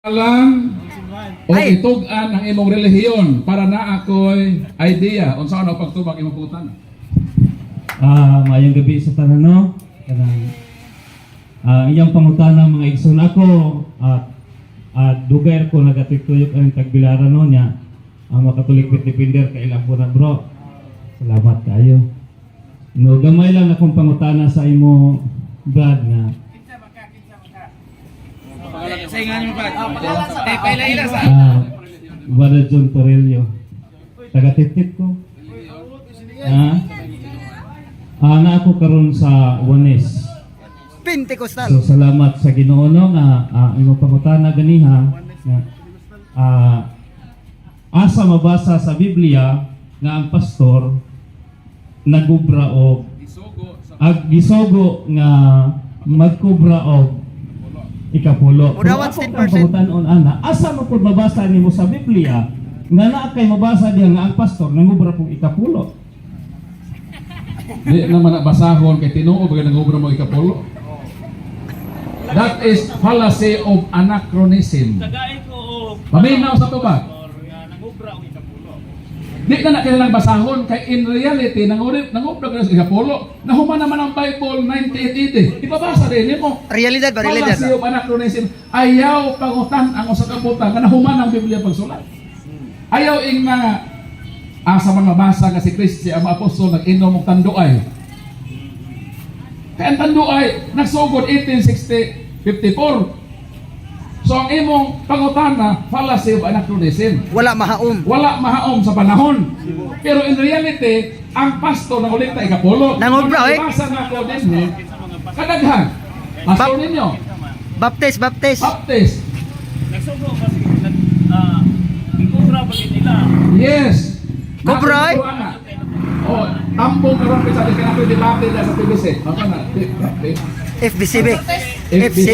Alam o itugan ang imong relihiyon para na ako'y idea unsa ano pagtubag imong putan. Mayong gabi sa tanan no. Kanang iyang pangutana mga igsoon ako at dugay ko nagatuyok ang tagbilaran no niya. Ang makatulik bitipender kay ilang pura bro. Salamat kayo. No gamay lang akong pangutana sa imo Brad nga. Saingan mo ba? Paila sa. Brother John Torello. Taga-titip ko. Na ako karon sa Juanes. Pentecostal. So salamat sa Ginoo no nga imo pangutana ganiha nga asa mabasa sa Biblia nga ang pastor nagubra og gisogo nga magkubra og ikapulo. Una, what's 10%? Pangutanon ana asa mo pud mabasa nimo sa Biblia nga naa kay mabasa diha nga ang pastor nangubra og ikapulo. Di naman basahon kay tinuo bagay nangubra mo ikapulo. That is fallacy of anachronism. Paminaw sa tubag. Di na kailangan basahon kay in reality nangubra ka sa ikapulo. Nahuman naman ang Bible 9880. Ibabasa din mo. Realidad ba? Realidad. Fallacy of anachronism. Ayaw pangutan ang usa ka butang nga nahuman ang Biblia pagsulat. Ayaw ing nga asa man mabasa nga si Kristo ang mga apostol nag-inom og tanduay. Kaya ang tanduay nagsugod 1854. So ang imong pangutana fallacy of anachronism. Wala mahaom. Wala mahaom sa panahon. Pero in reality, ang pastor na ulit na ikapulo. Nangubra, eh. Basa na ko din kadaghan. Pastor ninyo. Baptist. Baptist. Nagsugo kasi kubra bagay nila. Yes. Kubra, eh. Oh, tampong karon sa kaya ko debate sa PBC. Maka na. FBCB. FBC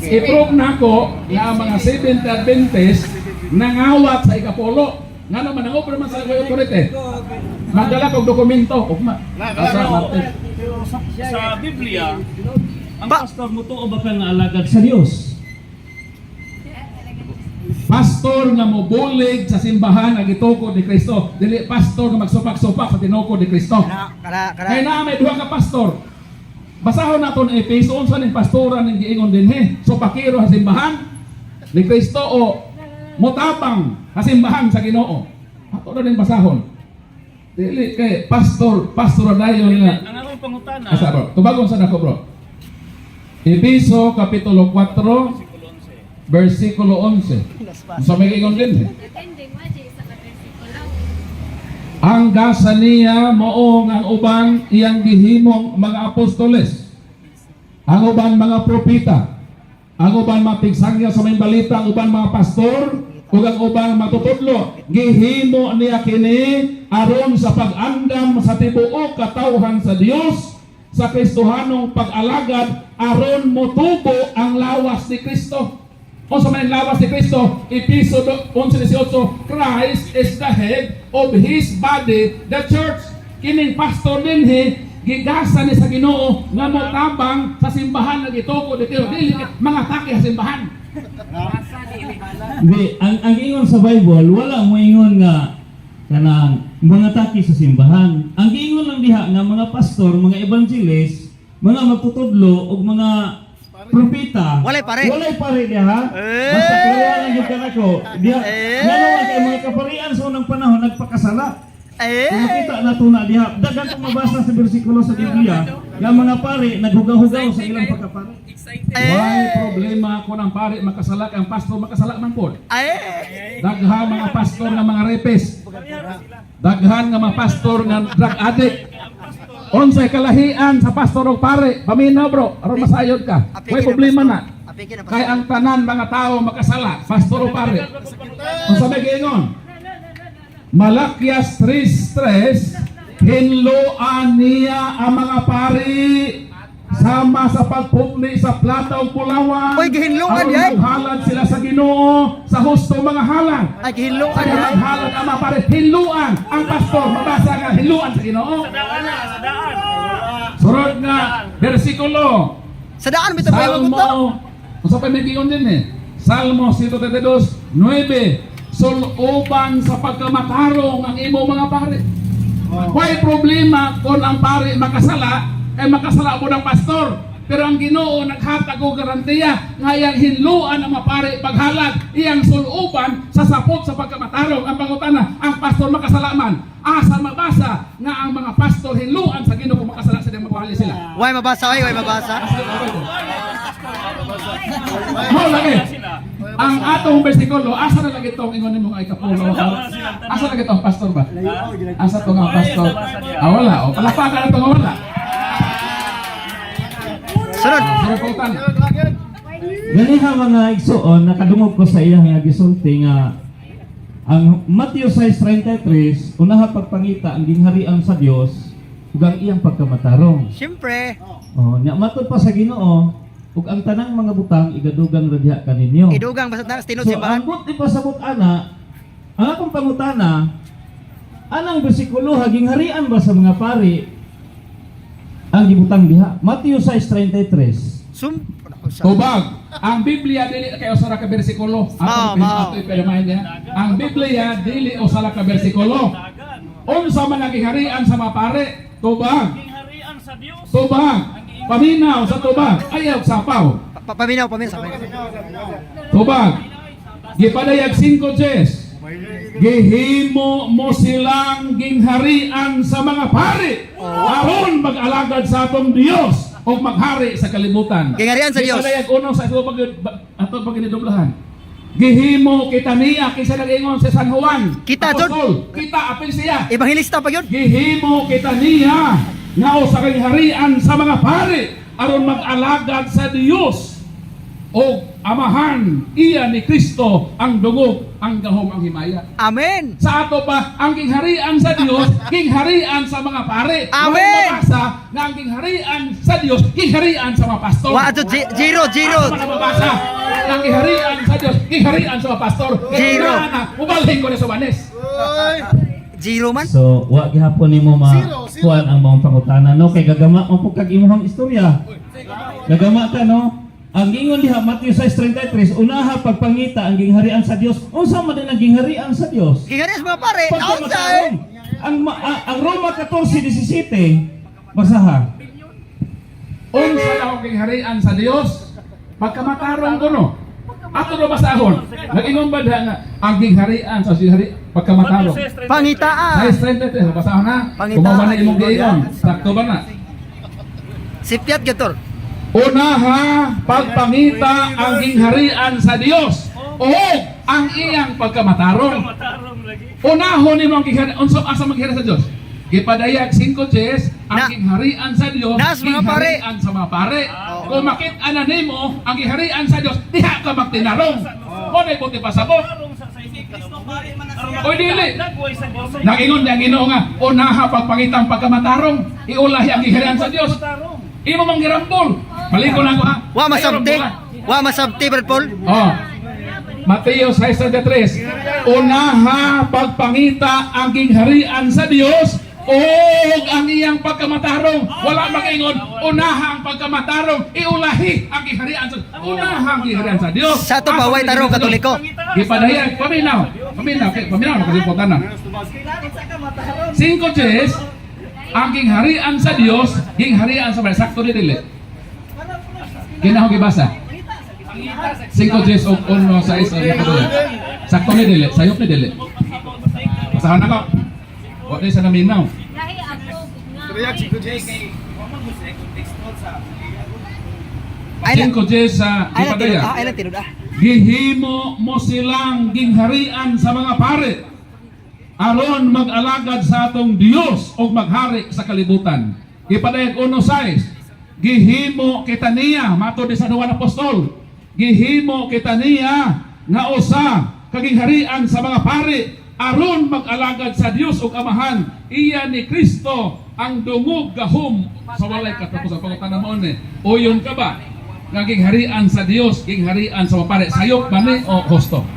I-prove na ko na ang mga Seventh Adventist nangawat sa ikapulo. Nga naman, nangobra man sa authority. Magdala kong dokumento. Pero sa Biblia, ang pastor mo to o baka nga alagad sa Dios? Pastor nga mo bulig sa simbahan nga gitukod ni Kristo. Dili pastor nga magsupak-supak sa tinukod ni Kristo. Kaya na may duha ka pastor. Basahon naton Efeso unsa ning pastoran ning giingon dinhi. So pakiro sa simbahan ni Kristo o motabang sa simbahan sa Ginoo. Ato na din basahon. Dili kay pastor dayon nga. Ang akong pangutana. Asa bro? Tubagon sa nako bro. Efeso kapitulo 4 versikulo 11. So may giingon din. Ang gasa niya maong ang uban iyang gihimong mga apostoles, ang uban mga propita, ang uban mga pigsangya sa may balita, ang uban mga pastor, ug ang uban matutudlo. Gihimo niya kini aron sa pag-andam sa tibuok katawhan sa Dios, sa Kristohanong pag-alagad aron motubo ang lawas ni Kristo. O sa may lawas ni Kristo, Efeso 11:18, Christ is the head of His body, the church. Kining pastor dinhi, gigasa ni sa Ginoo nga motabang sa simbahan nga gitukod dito. Dili mga taki sa simbahan. Di, ang ingon sa Bible, wala mo ingon nga kanang mga taki sa simbahan. Ang ingon lang diha nga mga pastor, mga evangelist, mga magtutudlo ug mga propeta. Walay pare diha ha. Basta kaya lang yung kanako. Diha. Ngano kay mga kaparian sa unang panahon nagpakasala. Nakita na tuna diha. Dagan kung mabasa sa bersikulo sa Biblia, nga mga pare naghugaw-hugaw sa ilang pagkapare. May problema ko ng pare makasala kay ang pastor makasala man pod. Daghan mga pastor nga mga rapist. Daghan nga mga pastor nga drug addict. Unsay kalahian sa pastor ug pare? Paminaw bro, aron masayod ka. May problema na. Kay ang tanan mga tao makasala, pastor ug pare. Unsa may giingon? Malakyas 3:3, hinloan niya ang mga pari sama sa pagpupli sa plata ug pulawan. Oy, gihinlungan yan. Halad sila sa Ginoo sa husto mga halad. Ay, gihinlungan Kaya yan. halad ang mga pare, hinluan ang pastor. Mabasa nga, hinluan sa Ginoo. Surod nga, bersikulo. Sa daan bitaw pa Salmo, ko to. kung sa pamigiyon din Salmo 132:9. Suluban sa pagkamatarong ang imo mga pare. Why problema kung ang pare makasala, kay makasala mo ng pastor. Pero ang Ginoo naghatag og garantiya nga iyang hinluan ang mapare paghalag iyang suluban sa sapot sa pagkamatarong. Ang pangutana, ang pastor makasala man. Asa mabasa nga ang mga pastor hinluan sa Ginoo kung makasala sila mabuhali sila. Way mabasa, way mabasa. Mo lagi. Ang atong bersikulo, asa na lagi tong ingon nimo nga ikapulo? Asa lagi tong pastor ba? Asa to nga pastor? Wala. O palapakan na to nga wala. Sunod. Surutan. Ganiha mga igsoon, nakadungog ko sa iya nga gisulti nga ang Matthew 6:33, unaha pagpangita ang gingharian sa Dios ug ang iyang pagkamatarong. Siyempre, Nya matud pa sa Ginoo ug ang tanang mga butang igadugang radya kaninyo. idugang basta na sa tinod So simbahan. ang ipasabot ana, ang akong pangutana, anang bersikulo gingharian ba sa mga pari ang gibutang diha? Matthew 6:33. Tubag. Ang Biblia dili kay usa ra ka bersikulo. Ato ipalamahin niya. Ang Biblia dili usa ra ka bersikulo. Unsa man ang giharian sa mga pare? Tubag. Tubag. Paminaw sa tubag. Ayaw sapaw. Paminaw sa Tubag. Gipadayag 5 Jes. Gihimo mo silang gingharian sa mga pare aron mag-alagad sa atong Dios o maghari sa kalibutan. Gingharian sa Dios. Gipadayag uno sa atong pagdidoblahan. Gihimo kita niya kaysa nagingon sa San Juan. Kita, Apostol, kita apil siya. Ebanghilista pa yun. Gihimo kita niya nga o sa gingharian sa mga pare aron mag-alagad sa Dios o amahan iya ni Kristo ang dungog ang gahom ang himaya. Amen. Sa ato pa ang gingharian sa Dios, gingharian sa mga pare. Amen. Wala mabasa nga ang gingharian sa Dios, gingharian sa mga pastor. Wa ato zero. Wala mabasa nga ang gingharian sa Dios, gingharian sa mga pastor. Zero. Ubalhin ko na sa Banes. Zero man. So, wa gihapon nimo kuan ang mga pangutana no kay gagama mo pug kag imong istorya. Gagama ka no. Ang ingon diha Matthew 6:33, unaha pagpangita ang gingharian sa Dios. Unsa man din ang gingharian sa Dios? Gingharian sa mga pare. Pagkamatarong. Ang Roma 14:17 basaha. Unsa daw ang gingharian sa Dios? Pagkamatarong kuno. Ato na basahon. Nag-ingon ba nga ang gingharian sa pagkamatarong? Pangitaan. 6:33 basahon na. Pangitaan. Kumawa na imong giingon. Sakto ba na? Sipiat gator. Unaha pagpangita ang gingharian sa Dios o ang iyang pagkamatarong. Unahon nimo ang gingharian unsa asa maghari sa Dios? Gipadayag 5 Jes ang gingharian sa Dios, Nas mga pare. gingharian sa mga pare. Kung makit-a na nimo ang gingharian sa Dios, diha ka magtinarong. Mo nay buti pasabot. Oy dili. Nagingon niya Ginoo nga unaha pagpangita ang pagkamatarong, iulahi ang gingharian sa Dios. Imo mang girambol. Maliko na ko ha. Wa masabti, Brad Paul. Oh. Mateo 6:33. Unaha pagpangita ang gingharian sa Dios o ang iyang pagkamatarong. Wala mag-ingon, unaha ang pagkamatarong, iulahi ang gingharian sa Dios. Unaha ang gingharian sa Dios. Sa to baway tarong Katoliko. Gipadayag, paminaw nakalimutan na. 5 Jes, ang gingharian sa Dios, gingharian sa sakto ni dili. Kinahong gibasa. 5 Jes og 1 sa isa sakto ni dili, sayop ni dili. Basahan ako. Wa di sa naminaw. Ay, 5 Jes sa gipadayag. ay lang tinod. Gihimo mo silang gingharian sa mga pare aron mag-alagad sa atong Dios o maghari sa kalibutan. Ipadayag 1:6. Gihimo kita niya matud sa duwa na apostol. Gihimo kita niya nga usa kagingharian sa mga pare aron mag-alagad sa Dios ug amahan iya ni Kristo ang dungog gahom sa walay katapusan. Pangutana mo ni, uyon ka ba nga gingharian sa Dios, gingharian sa mga pare, sayop ba ni o husto?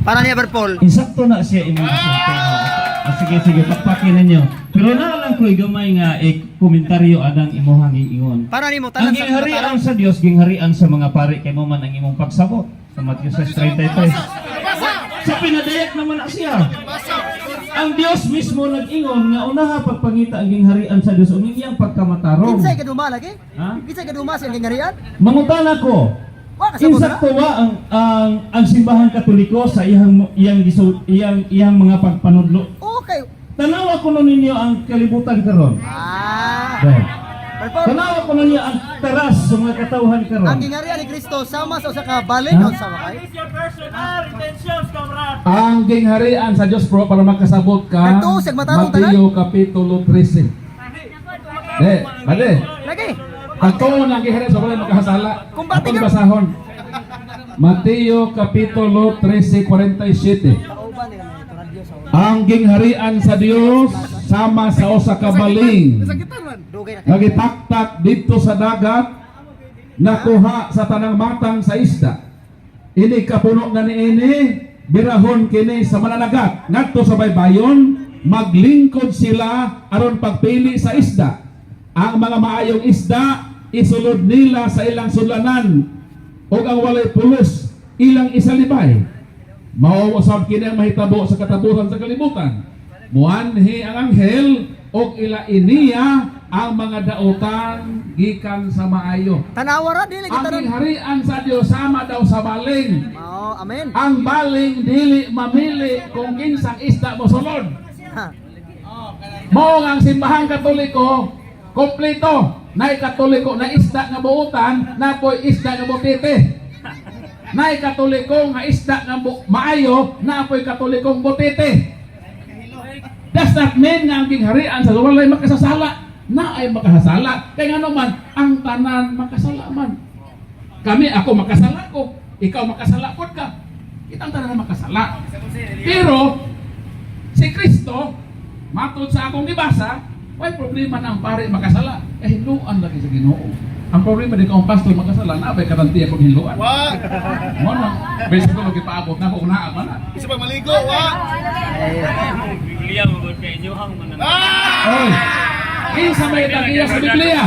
Para niya, Brad Paul. Insakto na siya imong sige pakpakin ninyo. Pero na lang ko gamay nga komentaryo adang imuhang ingon. Para nimo Ang tanan sa gingharian sa Dios, gingharian sa mga pare kay mo man ang imong pagsabot. Sa Matthew 6:33. Sa pinadayak naman na siya. Ang Dios mismo nag-ingon nga unaha pagpangita ang gingharian sa Dios ug iyang pagkamatarong. Kinsay kaduma lagi? Ha? Kinsay kaduma sa gingarian? Mangutana ko. Wa kasabot na? Insakto ba ang simbahan Katoliko sa iyang mga pagpanudlo? Okay. Tanawa ko nun ninyo ang kalibutan karon. Brad Paul, Tanawa ko ninyo ang teras sa mga katawhan ang karon. gingarian ni Kristo sama sa usa ka balay o sama kay? Ang gingharian sa Diyos bro, para makasabot ka, Nagtuo siya, matarong Mateo Kapitulo 13. Bade, Lagi. pagtuo ng gingharian sa wala makahasala. Kung bakit Atong nga- basahon. Mateo Kapitulo 13:47. Pauban ni kami ito radyo sa Ang gingharian sa Dios sama sa usa ka baling. dugay na. Nagitaktak dito sa dagat, nakuha sa tanang matang sa isda. Ini kapuno na niini, birahon kini sa mananagat. Ngadto sa baybayon, maglingkod sila aron pagpili sa isda. Ang mga maayong isda, isulod nila sa ilang sudlanan. O ang walay pulos, ilang isalibay. Mao usab kini ang mahitabo sa katabusan sa kalibutan. Muanhi ang anghel og ila iniya ang mga dautan gikan sa maayo. Tanawa ra dili Ang kita ron. gingharian sa Dios sama daw sa baling. Mao, amen. Ang baling dili mamili kung kinsang isda mo sulod. Ha. Mao nga ang simbahan Katoliko kompleto. Nay Katoliko na isda nga buutan, napoy isda nga butete. Nay Katoliko nga isda nga maayo, napoy Katolikong butete. Does that mean nga ang gingharian sa walay makasasala? Na ay makasasala. Kaya nga naman, ang tanan makasala man. Kami, ako makasala ko. Ikaw makasala ko ka. Kitang tanan makasala. Pero, si Kristo, matod sa akong gibasa, may problema na ang pare makasala. Eh, hinluan lagi sa Ginoo. Ang problema din kung pastor makasala, na ba'y karantiya kung hinluan? Wag! Mo na. Basic ko, paabot na kung unaan man na. Isa pa maligo, wag! Biblia mo ba kay inyo hang manang Oy! Kinsa may tagiya sa Biblia?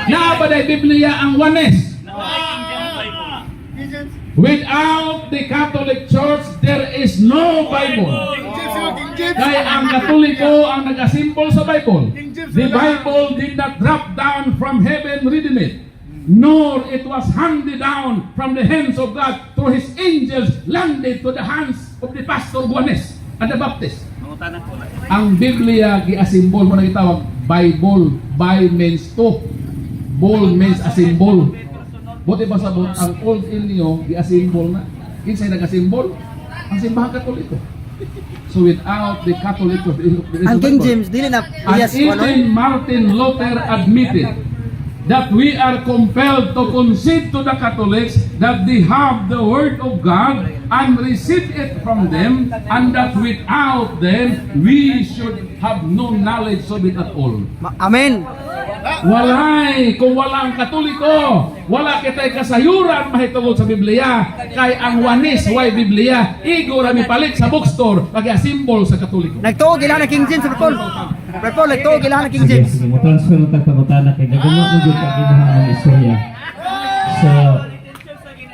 Na ba day Biblia ang wanes? Without the Catholic Church, there is no Bible. Kaya ang Katoliko ang nagasimbol sa Bible. The Bible did not drop down from heaven ready-made, nor it was handed down from the hands of God through His angels landed to the hands of the Pastor Juanes and the Baptist. mangutana ko na. Ang Biblia giasimbol mo na gitawag Bible. By means to. Bol means asimbol. Buti ba sabot ang old inyo giasimbol na? Kinsay nagasimbol? Ang simbahan Katoliko. So without the Catholic Church, Ang King James dili na and yes even ano. Martin Luther admitted that we are compelled to concede to the Catholics that they have the Word of God and receive it from them, and that without them, we should have no knowledge of it at all. Amen. Walay, kung wala ang Katoliko, wala kita'y kasayuran mahitungod sa Biblia. Kay ang wanis, way Biblia, igo rami palit sa bookstore, pag-asimbol sa Katoliko. Nagtuo gila na King James, Brad Paul. Brad Paul, nagtuo gila na King Sige, James. sige, mo transfer mo tag pangutana kay naguma mo gyud kag imong istorya. So,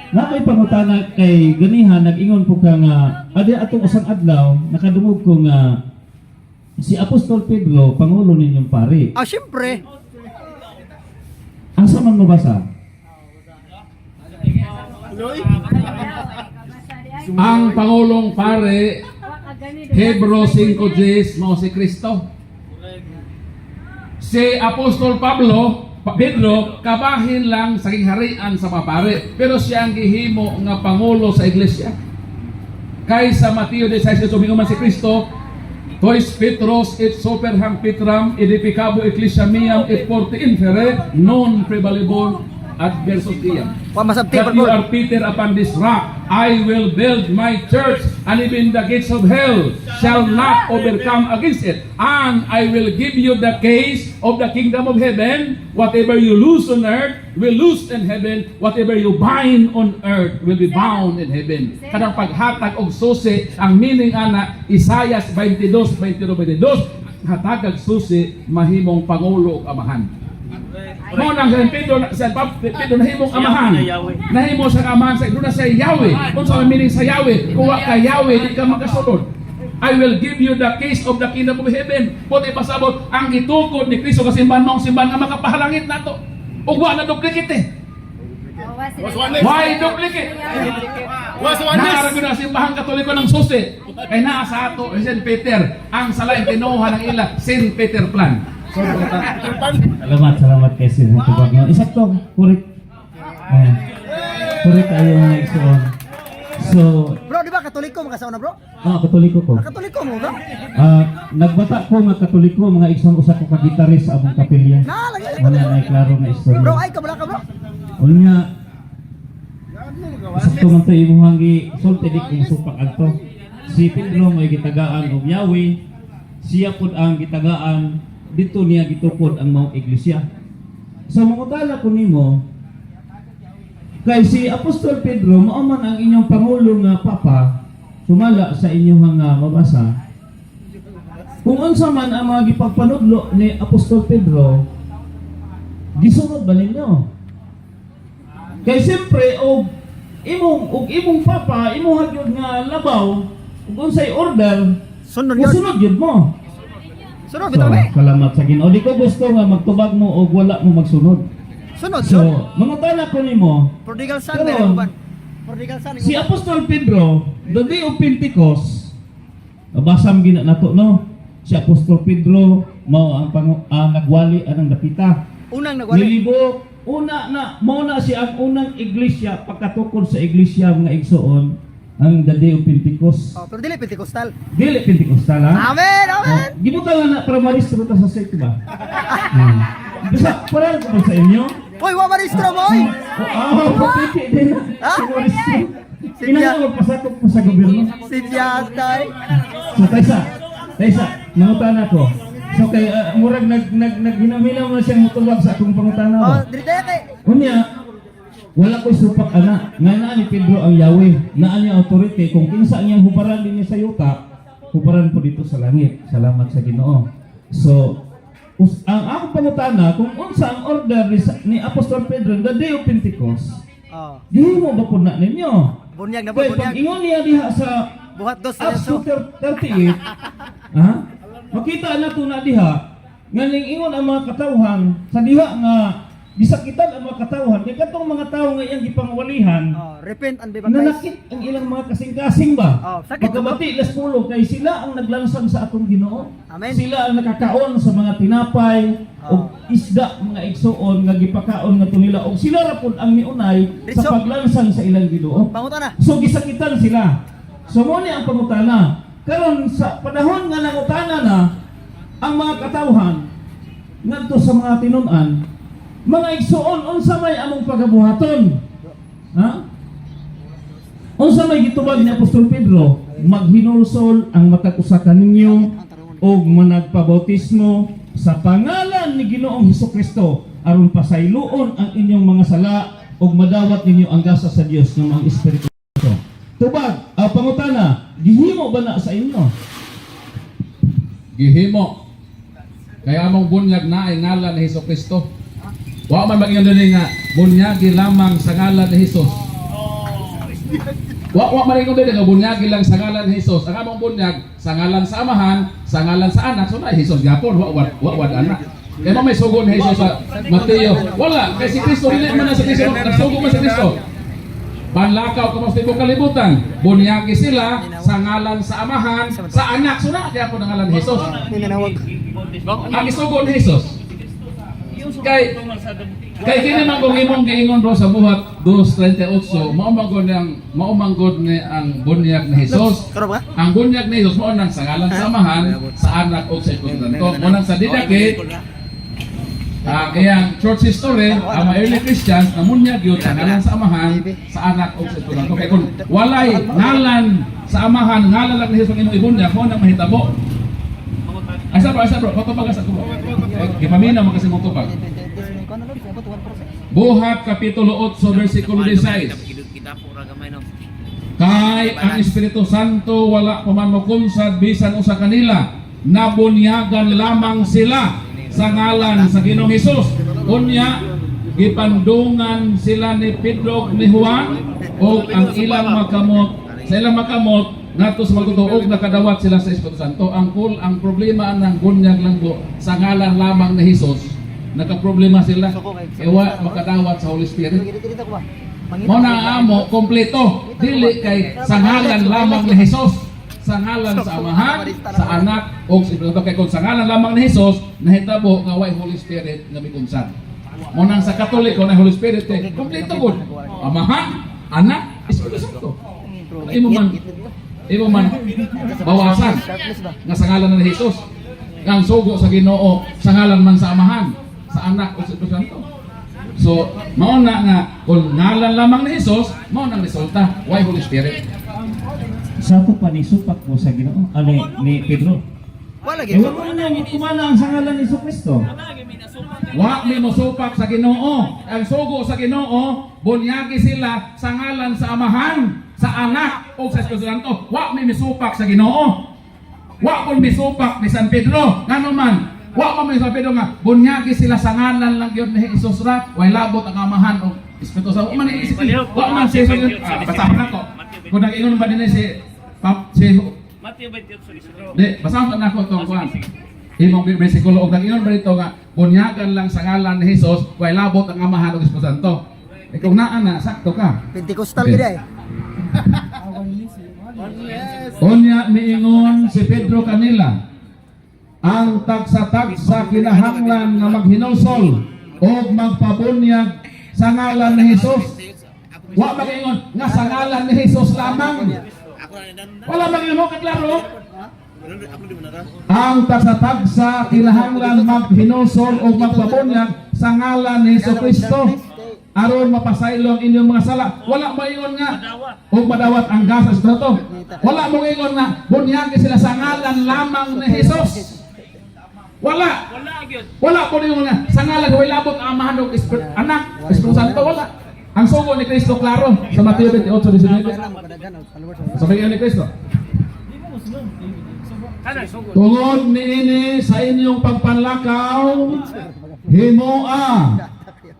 napay pangutana kay ganiha nag-ingon po ka nga adi atong usang adlaw nakadungog ko nga si Apostol Pedro pangulo ninyong pari. Ah, syempre. Asa man mabasa? Ang Pangulong Pare, Hebrew 5:10, mao si Kristo. Si Apostol Pedro, kabahin lang sa gingharian sa papare, pero siya ang gihimo nga pangulo sa iglesia. Kay sa Mateo 16, suminguman si Kristo, Tois Petros et superham Petram edificabo ecclesia miam et porte infere non prevalibor adversus iam. Wa masabti, That Brad you Paul. are Peter upon this rock, I will build my church, and even the gates of hell shall not overcome against it. And I will give you the keys of the kingdom of heaven. Whatever you loose on earth will loose in heaven. Whatever you bind on earth will be bound in heaven. Kadang paghatag og susi, ang meaning ana Isaiah 22:22, hatagag susi mahimong pangulo ug amahan. Mao nang sa Pedro nahimong amahan. Nahimo sa amahan sa doon na sa Yahweh. Kung sa meaning sa Yahweh, kuwa ka Yahweh di ka makasunod. I will give you the keys of the kingdom of heaven. Puti pasabot ang gitukod ni Kristo kasi simbahan nga makapahalangit nato. Ug wa na duplicate eh. Why duplicate? Nakaragod na simbahan Katoliko ng susi. Kay naa sa ato, St. Peter, ang sala tinuha ng ila, St. Peter plan. So, Salamat kay Sir Tubag. Isakto, kurik. Kurik ayo nga igsoon. So, Bro, di ba Katoliko mga sauna bro? Katoliko ko. Katoliko mo bro? Nagbata ko nga Katoliko, mga igsoon usa ko ka gitaris sa among kapilya. Lagi. Wala na klaro nga istorya. Bro, ay kabala ka bro. Unya, sakto man to imong sulti dik yung supak adto. Si Pedro mo'y gitagaan og Yahweh, siya pud ang gitagaan dito niya gitukod ang maong iglesia. So mangutana ko nimo, kay si Apostol Pedro mao man ang inyong pangulo nga papa, sumala sa inyong mabasa. Kung unsa man ang mga gipagpanudlo ni Apostol Pedro, gisunod ba ninyo? Kay siyempre og imong papa, imong hagyod nga labaw, ug unsay order, Sunod yun. musunod yun mo. Sunod bitaw ni. Salamat sa Ginoo. Di ko gusto nga magtubag mo og wala mo magsunod. Sunod So, yun. mangutana ko nimo, Prodigal son Karon, meron uban. Prodigal son. si Apostol Pedro, the day of Pentecost, basam gina nato no. Si Apostol Pedro mao ang nagwali anang dapita. Unang nagwali. Nilibok, mao na siya ang unang iglesia pagkatukod sa iglesia mga igsoon ang the day of Pentecost. Oh, pero dili Pentecostal. Dili Pentecostal ha? Amen, amen. Gibutan na para maristro ta sa sect ba? Bisa para ko sa inyo. Hoy, wa maristro mo oy. Pati din. Ha? Maristro. Sige. Kinahanglan pasakop po sa gobyerno. Si Piatay. So Taysa, mangutana ko. So kay murag naghinamilaw na siyang mutubag sa akong pangutana Oh, ba? dili kay. Unya, wala ko'y supak ana. Nga naa ni Pedro ang Yahweh. Naa niya authority. Kung kinsa niyang hubaran din niya sa yuta, hubaran po dito sa langit. Salamat sa Ginoo. So, ang akong pangutana, kung unsa ang order ni Apostol Pedro the day of Pentecost, Oh, gihimo ba po na ninyo? bunyag na po, Kaya pag bunyag. ingon niya diha sa Buhat dos Acts sa 38, ha? Makita na ito na diha, nga ning ingon ang mga katawhan, sa diha nga, gisakitan ang mga katawhan, kaya katong mga tao nga iyang gipangwalihan, Oh, repent and be baptized. nanakit ang ilang mga kasing-kasing ba? Oh, sakit Pagkabati, las pulo, kay sila ang naglansang sa atong Ginoo. Amen. Sila ang nakakaon sa mga tinapay, o isda, mga igsoon, nga gipakaon nga to nila, o sila rapod ang niunay Ritso. sa paglansang sa ilang Ginoo. Pangutan na. So gisakitan sila. So mo ni ang pangutana. Karon sa panahon nga nangutana na ang mga katawhan ngadto sa mga tinun-an, mga igsoon unsa may among pagabuhaton? Ha? Unsa may gitubag ni Apostol Pedro? Maghinulsol ang matag usa kaninyo og managpabautismo sa pangalan ni Ginoong Hesukristo aron pasayloon ang inyong mga sala ug madawat ninyo ang gasa sa Dios ng mga espiritu. Tubag, pangutana, gihimo ba na sa inyo? Gihimo. Kaya among bunyag na ay ngalan ni Hesukristo. Wa man mag-ingon din nga bunyagi lamang sa ngalan ni Hesus. Wa man ingon din nga bunyagi lang sa ngalan ni Hesus. Ang among bunyag sa ngalan sa Amahan, sa ngalan sa Anak, so na Hesus gapon, wa anak. Kaya mo may sugon ni Hesus sa Mateo. Wala, kay si Kristo dili man na sa Kristo, nagsugo man sa Kristo. Panlakaw ka mas tibok kalibutan. Bunyagi sila sa ngalan sa Amahan, sa Anak, so na kaya po ng ngalan ni Hesus. Ninanawag. Ang isugon ni Hesus. Kay kini man kung imong giingon ro sa buhat 2:38, maumanggod ni ang bunyag ni Hesus. Karo ba? Ang bunyag ni Hesus mao nang sa ngalan sa Amahan, sa Anak ug sa Espiritu Santo. Mo nang sa didake kaya church history, ang mga early Christians namunyag yun sa ngalan sa Amahan, sa Anak ug sa Espiritu Santo. Kaya kung walay ngalan sa Amahan, ngalan lang ni Hesus ang imong ibunyag, mo nang mahitabo. Asa bro, patubag sa kubo. Gipaminaw mo kasi mong tubag. Buhat Kapitulo 8, versikulo 16. Kay ang Espiritu Santo wala pa man makunsad bisan usa kanila, nabunyagan lamang sila sa ngalan sa Ginoong Hesus Unya gipandungan sila ni Pedro ug ni Juan o ang ilang makamot sa ilang makamot ngadto sa magtutuog nakadawat sila sa Espiritu Santo. Ang problema ng bunyag lang po sa ngalan lamang ni Jesus. Nagka-problema sila ewa makadawat sa Holy Spirit. Dito ko ba? Mo na amo kompleto dili kay sa ngalan lamang ni Jesus, sa ngalan sa Amahan, sa Anak ug sa Espiritu. Kay kung sa ngalan lamang ni Jesus nahitabo nga way Holy Spirit nga mikunsan. Mo nang sa Katoliko na Holy Spirit kay kompleto gud. Amahan, Anak, Espiritu Santo. Imo man bawasan nga sa ngalan ni Jesus. Ang sugo sa Ginoo sa ngalan man sa Amahan, sa Anak ug sa Espiritu Santo. So, mao na nga kung ngalan lamang ni Jesus, mao nang resulta why Holy Spirit. Sa ato pa ni supak mo sa Ginoo, ni Pedro. Wala Eh, gyud. wala na yung kumana ang sa ngalan ni Kristo. Wa mi mosupak sa Ginoo. Ang sugo sa Ginoo, bunyagi sila sa ngalan sa Amahan, sa Anak ug sa Espiritu Santo. Wa mi misupak sa Ginoo. Wa kon misupak ni San Pedro. Ngano man? Wa pa may sabi nga bunyagi sila sa ngalan lang gyud ni Jesus ra, way labot ang Amahan ug Espiritu Santo. Man isip wa man si Jesus. Basahan nako. Kung nag-ingon ba din si Matthew 28:18. Di, basahan nako tong kuan. Imong bersikulo og nag-ingon ba dito nga bunyagan lang sa ngalan ni Jesus, way labot ang Amahan ug Espiritu Santo. Kung naa na sakto ka. Pentecostal gid ay. Unya niingon si Pedro kanila, ang tagsa-tagsa kinahanglan nga maghinusol o magpabunyag sa ngalan ni Jesus. Wa mag-ingon nga sa ngalan ni Jesus lamang. Wala mag-ingon kaklaro. Ang tagsa-tagsa kinahanglan maghinusol o magpabunyag sa ngalan ni Jesucristo aron mapasaylo ang inyong mga sala. Wala maingon nga o madawat ang gasas to. Wala mo ingon nga bunyagi sila sa ngalan lamang ni Jesus. Wala. Wala po niyo nga sa ngalan way labot ang Amahan ug Anak, Espiritu Santo wala. Ang sugo ni Kristo klaro sa Mateo 28:19. Sabi ni Kristo. Tungod niini sa inyong pagpanlakaw himoa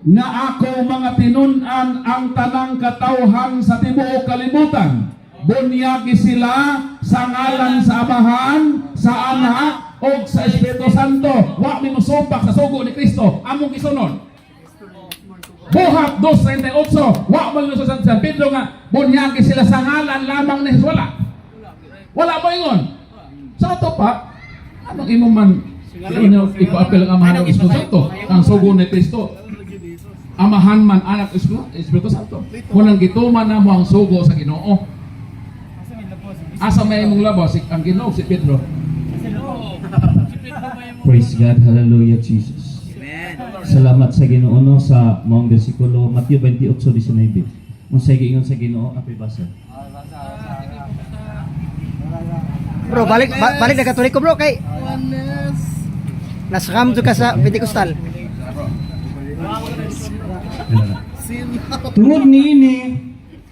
nga ako mga tinun-an ang tanang katawhan sa tibuok kalibutan. Bunyagi sila sa ngalan sa Amahan, sa Anak o sa Espiritu Santo. Wa mi mosupak sa sugo ni Kristo among gisunod. Buhat 2:38. Wa mo sa San Pedro nga bunyagi sila sa ngalan lamang ni Jesus. Wala mo ingon. Sa ato pa anong imo man ipaapil ang Amahan ng Espiritu Santo, ang sugo ni Kristo. Amahan man Anak Espiritu Santo. Kunang gituman na mo ang sugo sa Ginoo. Asa may imong labas ang Ginoo si Pedro. Praise God, hallelujah Jesus. Salamat sa Ginoo no sa maong bersikulo Matthew 28:19. Kung sa giingon sa Ginoo apoy basa. Bro, balik na Katoliko bro kay. Nasakam to ka sa Pentecostal. Tungod niini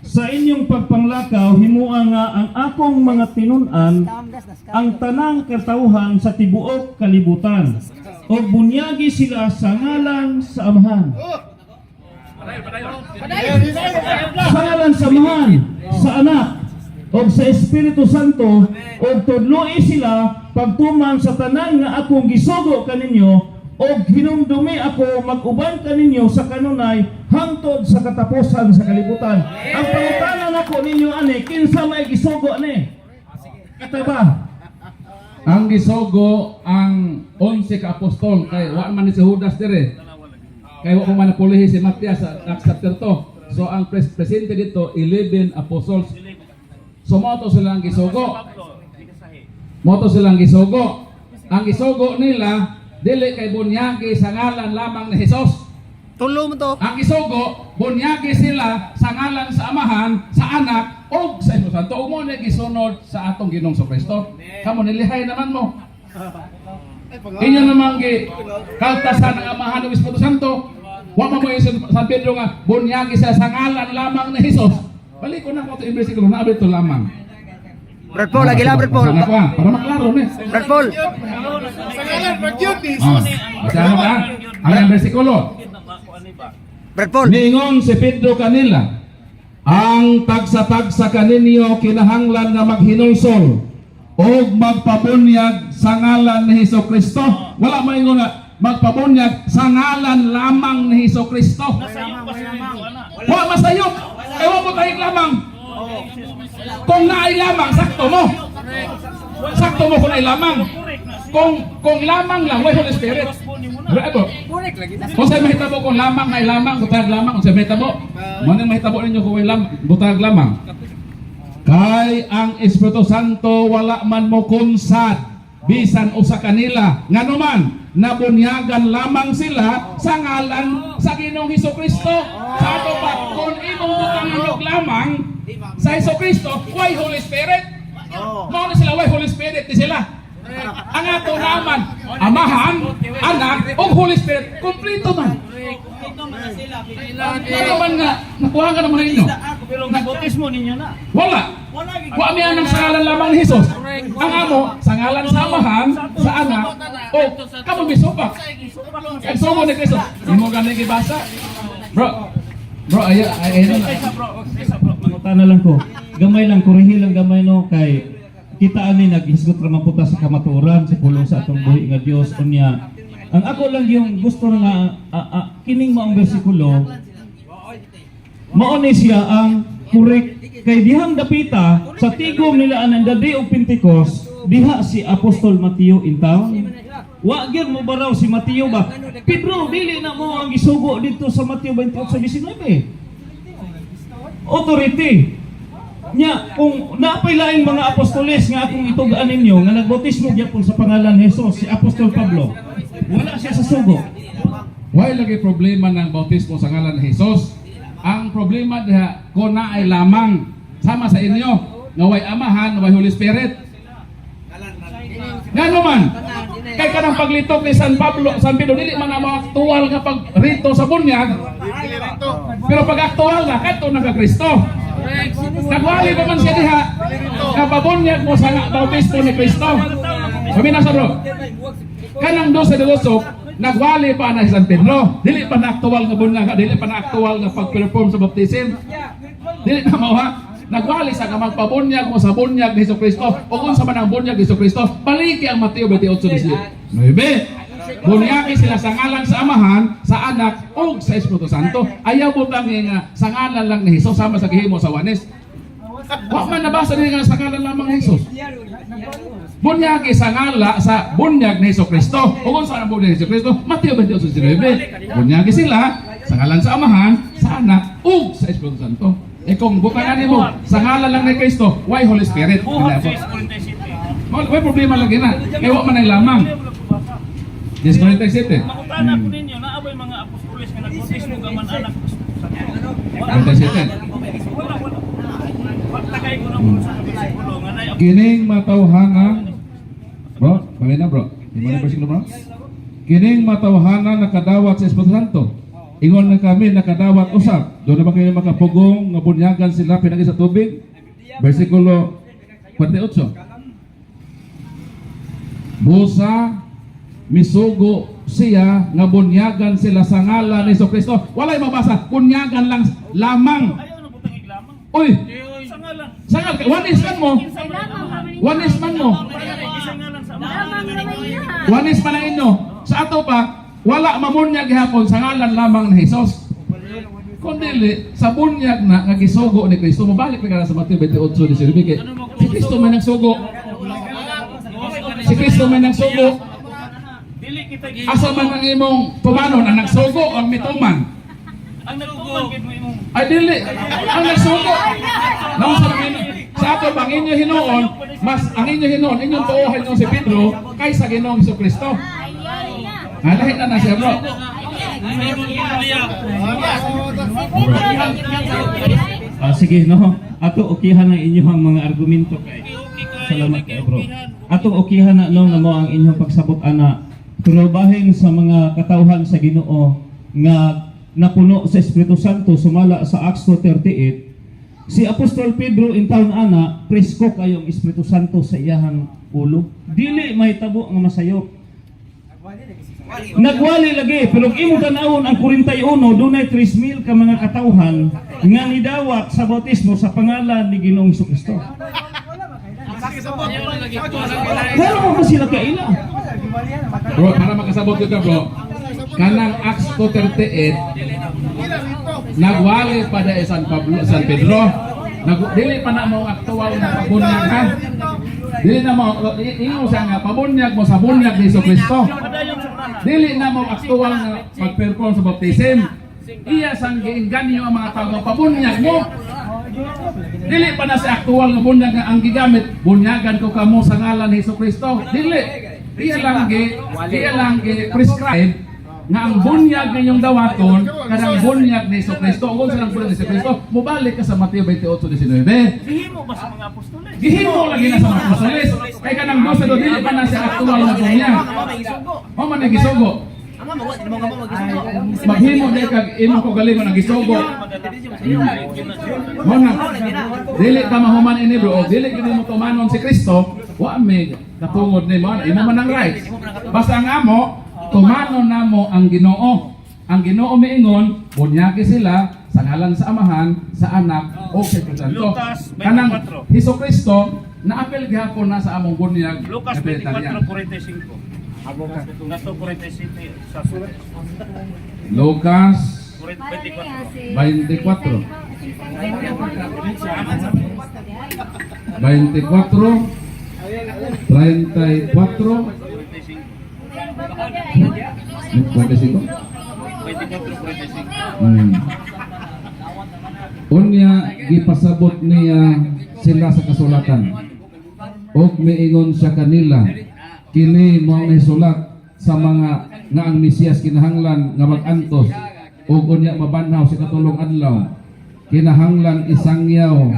sa inyong pagpanglakaw himuha nga ang akong mga tinun-an ang tanang katawhan sa tibuok kalibutan o bunyagi sila sa ngalan sa Amahan. Sa ngalan sa Amahan, sa Anak o sa Espiritu Santo o tudloi sila pagtuman sa tanan nga akong gisugo kaninyo o hinumdumi ako mag-uban kaninyo sa kanunay hangtod sa katapusan sa kalibutan. Ang pangutanan ako ninyo ani kinsa may gisugo ani? Kataba. Ang gisugo ang 11 ka apostol kay wa man ni si Judas dire. Kay wa man napulihi si Matias sa Acts chapter 2. So ang presente dito 11 apostles. So moto silang gisugo. Moto silang gisugo. Ang gisugo nila dili kay bunyagi sa ngalan lamang ni Jesus. Tulo mo to. Ang isugo, bunyagi sila sa ngalan sa Amahan, sa Anak, o sa Espiritu Santo. Ug mo na gisunod sa atong Ginoong Kristo. Kamo nilihay naman mo. Inyo namang kaltasan ng Amahan ng Espiritu Santo. Wa mo San Pedro nga bunyagi sila sa ngalan lamang ni Jesus. Balik ko na ko ito bersikulo na abito lamang. Brad Paul, lagi lang Brad Paul. Para maklaro ni. Brad Paul. Basahan ka. Ang bersikulo. Brad Paul. Niingon si Pedro kanila, ang tagsa-tagsa kaninyo kinahanglan nga maghinulsol o magpabunyag sa ngalan ni Hesukristo. Wala maingon nga magpabunyag sa ngalan lamang ni Hesukristo. Nasayop pa si Pedro, anak. Wa masayop. Ewan mo tayong lamang. Kung naay lamang, sakto mo. Sakto mo kung naay lamang. Kung lamang lang, way Holy Spirit. Bro, kung sa'yo mahitabo kung lamang na lamang, butag lamang, kung sa'yo mahitabo, manang mahitabo ninyo kung way butag lamang. Kay ang Espiritu Santo wala man mo kunsad, bisan o sa kanila, nga naman, nabunyagan lamang sila sa ngalan sa Ginoong Hesukristo. Sa ato pa, kung imong butanganog lamang sa Hesukristo, way Holy Spirit. Mao na sila, way Holy Spirit di sila. Ang ato naman, Amahan, Anak, o Holy Spirit, kumplito man. Ano man nga, nakuha ka naman ninyo. Pero nabautismo ninyo na. Wala. Wa mi anang sa ngalan lamang ni Jesus. Ang amo, sa ngalan sa Amahan, sa Anak, o kamo misupak. Ang sugo ni Kristo. Imo ganang gibasa. Bro, ayun na. Isa bro. Mangutan na lang ko. Gamay lang, kurihi lang gamay no kay kita ani naghisgot ra man puta sa kamaturan sa pulong sa atong buhi nga Dios unya. Ang ako lang yung gusto nga kining maong bersikulo mao ni siya ang correct kay dihang dapita sa tigom nila ang the day of Pentecost diha si Apostol Mateo in town. Wa gyud mo ba raw si Mateo ba? Pedro dili na mo ang gisugo dito sa Mateo 28:19. Authority. Nya kung naapay laing mga apostoles nga akong itugaan ninyo nga nagbautismo gyapon sa pangalan ni Jesus si Apostol Pablo. Wala siya sa sugo. Why lagi problema ng bautismo sa ngalan ni Jesus? Ang problema diha ko na ay lamang sama sa inyo nga way Amahan, way Holy Spirit. Ngano man? Kay kanang paglitok ni San Pedro dili man ang aktual nga pagrito sa bunyag. Pero pag aktual na kadto na ka Kristo. Nagwali pa man siya diha nga pabunyag mo sa bautismo ni Kristo. Sabi na sa bro. Kanang do sa delusok nagwali pa na si San Pedro. Dili pa na aktual nga bunyag, dili pa na aktual nga pag-perform sa baptism. Dili na mao ha. Nagwali sa nga magpabunyag mo sa bunyag ni Hesukristo. O kung sa man ang bunyag ni Hesukristo, baliki ang Mateo 28:19. Bunyagi sila sa ngalan sa Amahan, sa Anak, o sa Espiritu Santo. Ayaw butang nga sa ngalan lang ni Jesus sama sa gihimo sa Juanes. Wa man nabasa din nga sa ngalan lamang ni Jesus. Bunyagi sa ngala sa bunyag ni Hesukristo. O kung saan ang bunyag ni Hesukristo, Mateo 28:19. Bunyagi sila sa ngalan sa Amahan, sa Anak, o sa Espiritu Santo. Kung bukangan mo sa ngalan lang ni Kristo, why Holy Spirit? Buhat sa Corinto City. May problema lagi na. Kaya wa man ay lamang. Yes, Corinto City. Makutana po ninyo na abay mga apostoles nga nagbautismo gaman anak. Corinto City. Wala. Tagay ko na mo sa bersikulo nga nay Kining matawhanan. Bro, kami na bro. Di mo na bersikulo bro? Kining matawhanan nakadawat sa Espiritu Santo. Ingon na kami nakadawat usap. Doon na ba kayo makapugong nga bunyagan sila pinagi sa tubig? Bersikulo 48. Busa misugo siya nga bunyagan sila sa ngalan ni Hesukristo. Walay mabasa, bunyagan lang lamang. ayaw na butang iglamang. Uy, Sa ngalan. sangat wanis man mo. Wanis man mo. Isang ngalan sa Wanis man ang inyo. Sa ato pa, wala mamunyag gihapon sa ngalan lamang ni Jesus. Kundi sa bunyag na nga gisugo ni Kristo, mabalik na ka sa Mateo 28:19. Si Kristo may nagsugo. Si Kristo may nagsugo. Dili kita Asa man ang imong tumanon ang nagsugo ang mituman? ang nagtuman gid mo imong Ay dili, ang nagsugo. Nausa man inyo. Sa ato bang inyo hinuon, mas ang inyo hinuon, inyong tuohan nyo si Pedro kaysa Ginoong Hesukristo. Lahi na siya bro. Sige no. Ato okihan ang inyong mga argumento kay. Salamat kay bro. Ato okihan na no nga mo ang inyong pagsabot ana. Pero bahin sa mga katawhan sa Ginoo nga napuno sa Espiritu Santo sumala sa Acts 2:38. Si Apostol Pedro in town ana presko kayong Espiritu Santo sa iyahang ulo. Dili may tabo nga masayop. Nagwali lagi, pero kung imo tanawon ang 41, dunay 3,000 ka mga katawhan nga nidawat sa bautismo sa pangalan ni Ginoong Jesucristo. Pero mo sila kaila. Bro, para makasabot ka bro, kanang Acts 2:38 nagwali pa da San Pedro. Dili pa na mo aktual na pabunyag ha. Dili na mo ingo siya nga pabunyag mo sa bunyag ni Jesucristo. Dili na mo aktual na pagperform sa baptism. Iya sang giinganyo ang mga tao pabunyag mo. Dili pa na sa aktual nga bunyag nga ang gigamit. Bunyagan ko kamo sa ngalan ni Jesucristo. Dili. Iya lang prescribe nga ang bunyag ninyong dawaton kanang bunyag ni Jesucristo. Kung saan ang bunyag ni Jesucristo, mubalik ka sa Mateo 28:19. Gihimo ba sa mga apostoles? Gihimo lagi na sa mga apostoles. Kay kanang dosa do dili pa na sa aktual na bunyag. O man nagisugo. Maghimo di kag imo ko galingon ang gisugo. Mo na. Dili ka mahuman ini bro. Dili gid mo tumanon si Kristo, wa may katungod ni mo. Imo man ang rights. Basta ang amo tumanon namo ang Ginoo. Ang Ginoo miingon, bunyagi sila sa ngalan sa Amahan, sa Anak o sa Espiritu Santo. Lucas 24. Kanang Hesukristo naapil gihapon na sa among bunyag. Lucas nga pinatarian. 24:45. Gato 47 sa sulat. Lucas 24. 24. 34. 45. 24:45. Unya gipasabot niya sila sa kasulatan. Og miingon sa kanila, kini mao may sulat sa mga nga ang Mesiyas kinahanglan nga mag-antos ug unya mabanhaw sa katulong adlaw. Kinahanglan isangyaw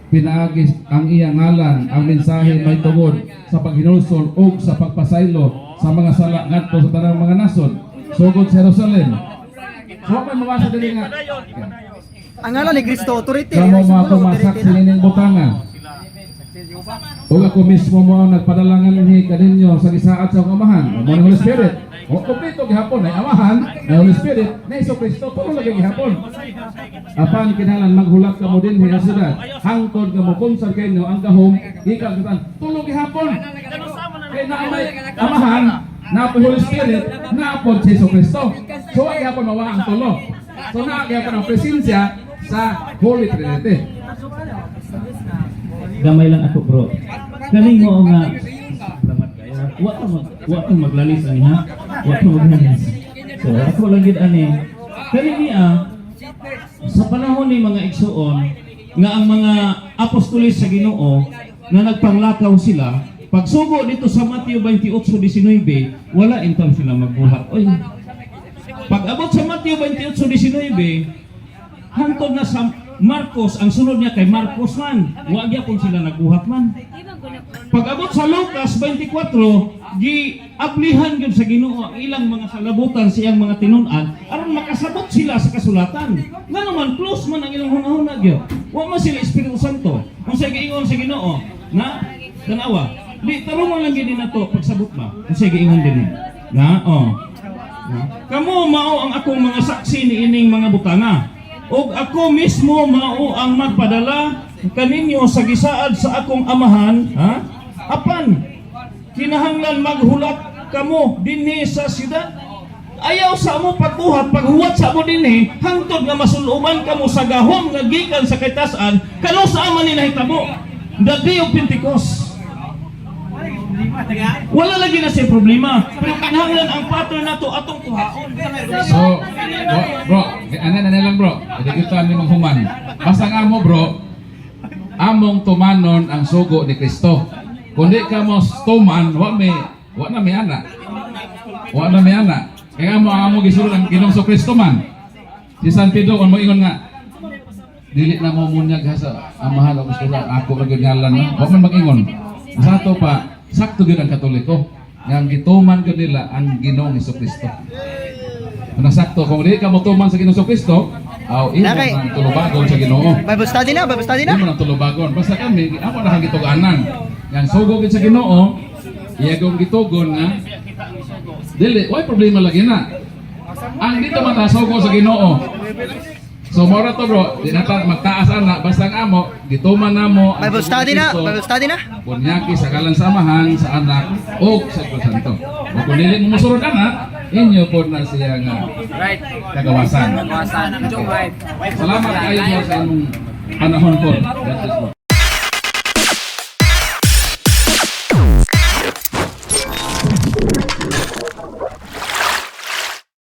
pinaagis ang iyang ngalan, ang mensahe may tungod sa paghinulsol ug sa pagpasaylo sa mga sala ngadto sa tanang mga nasod sugod sa Jerusalem. So may mabasa dili nga Ang ngalan ni Kristo, authority. kamo mga tumasak sa ining butanga. O ako mismo mo ang nagpadalangan ni kaninyo sa gisaad sa Amahan, mo ng Holy Spirit. O kompleto gihapon ay Amahan, na Holy Spirit, na Jesucristo tulo lagi gihapon. Apan kinahanglan maghulat kamo din sa syudad. Hangtod kamo konsar kayo ang gahom, ikaw katan tulo gihapon. Kay na may Amahan, na po Holy Spirit, na po si Jesucristo. So ay gihapon mawa ang tulo. So na gihapon ang presensya sa Holy Trinity. Gamay lang ako bro. Kaning mo nga wa to maglalis ani ha. Wa to maglalis. So ako lang gid ani. Kaning niya sa panahon ni mga igsuon nga ang mga apostoles sa Ginoo nga nagpanglakaw sila, pagsugo dito sa Mateo 28:19, wala intam sila magbuhat. Oy. Pag abot sa Mateo 28:19, hangtod na sa Marcos, ang sunod niya kay Marcos man. Wa gyapon sila nagbuhat man. Pag abot sa Lucas 24, gi-ablihan gyud sa Ginoo ang ilang mga salabutan sa iyang mga tinun-an aron makasabot sila sa kasulatan. Nga naman close man ang ilang hunahuna gyud. Wa man sila Espiritu Santo. Kung sa giingon sa Ginoo, na tanawa, di tarungon lang gyud nato pagsabot ba. Kung sa giingon din na kamo mao ang akong mga saksi ni ining mga butanga. Og ako mismo mao ang magpadala kaninyo sa gisaad sa akong Amahan, ha? Apan kinahanglan maghulat kamo dinhi sa siyudad. Ayaw sa mo pagbuhat, paghuwat sa mo dinhi, hangtod nga masuluman kamo sa gahom nga gikan sa kaytas-an, kano sa man ni nahitabo. The day of Pentecost. Wala lagi na siya problema. Pero kinahanglan ang pattern nato atong kuhaon. So, bro, ano lang bro, hindi kita ni maghuman. Basta nga mo bro, among tumanon ang sugo ni Kristo. Kundi ka mo tuman, wa na may anak. Wa na may anak. Kaya mo ang among gisulod ang Ginoong Kristo man. Si San Pedro kon mo ingon nga, dili na mo munyag sa Amahan o gusto lang ako ngalan na. Wa man mag-ingon. Sa ato pa, sakto gyud ang Katoliko. Nga ang gituman gyud nila ang Ginoong Kristo. Ano sakto kung dili ka mo tuman sa Ginoong Kristo, imo Okay. ang tulubagon sa Ginoo. Bible study na, Bible study na. Imo ang tulubagon. Basta kami ako na gituganan. Yang sugo gid sa Ginoo, iya gong gitugon nga Dili, why problema lagi na. Ang dito matasaw ko sa Ginoo. So mora to bro, di na ta magtaas ana basta ang amo gituman namo ang Bible study na, Kristo, Bible study na. bunyaki sa kalansamahang sa anak o sa Espiritu Santo. O kung dili mo musurod anak, inyo po na siya nga kagawasan. Salamat kayo sa inyong panahon po. God bless po.